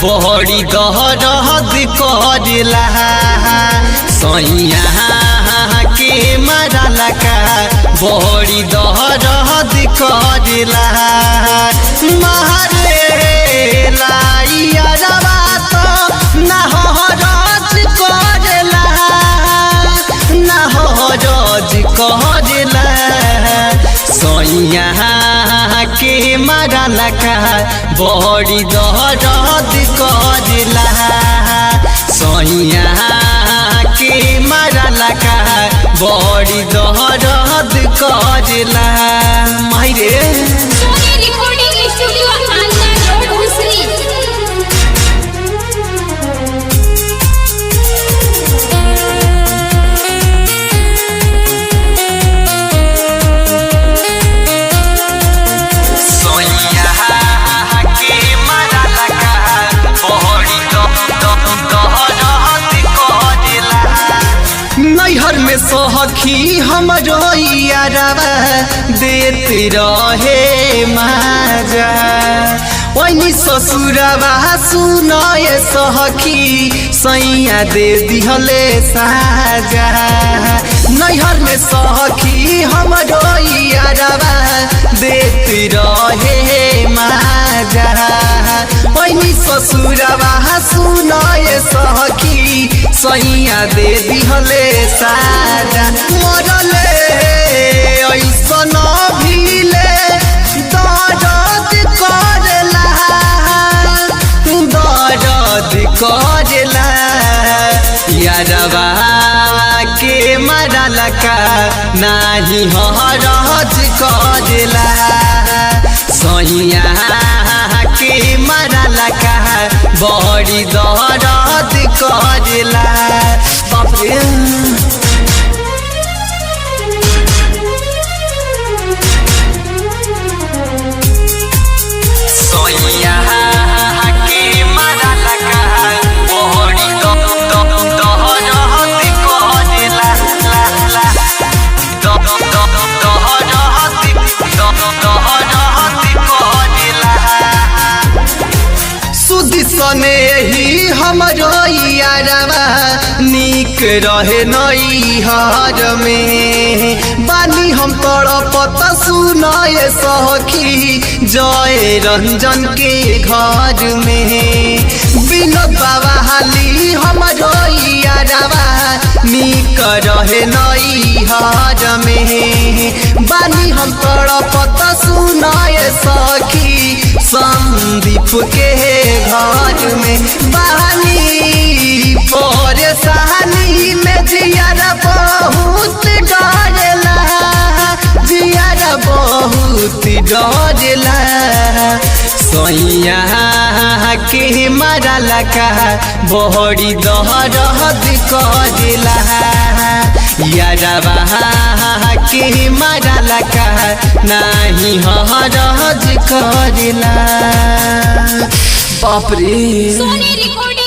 बड़ी दहरद करेला सैया के मारला का बड़ी दहरद करेला मारेला यारवा तो नाहरज करेला नाहरज करेला सैया के मारला का बड़ी दहरद करेला सैया के मारला का बड़ी दहरद करेला मायरे रिकॉर्डिंग स्टूडियो आंगन रोड हुसरी नैहर में सखी हमरो यारवा देते रहे माजा वही ससुरवा सुनय सखी सैया दे दिहले साजा नैहर में सखी हमरो यारवा देते रहे माजा वही ससुरवा सुनय सखी सैया दे दिहले साजा मरले ऐसन भीले दर्द करेला यारवा के मारला का नाही हरज करेला सैया के मारला का बड़ी दर्द करेला बाप रे सैया के मारला का बड़ी दर्द करेला सुधी सने ही हमरो यारवा निक रहे नैहर में बानी हम तड़पत सुनय सखी जय रंजन के घर में विनोद बाबा हाली हमरो यारवा निक रहे नैहर में बानी हम तड़पत सुनय सखी संदीप के घर में बानी परेशानी में जियारा बहुत डरेला जियारा बहुत डरेला सैया के मारला का बड़ी दहरद करेला यारवा के मारला का नाही हरज करेला बाप रे सोनी रिकॉर्डिंग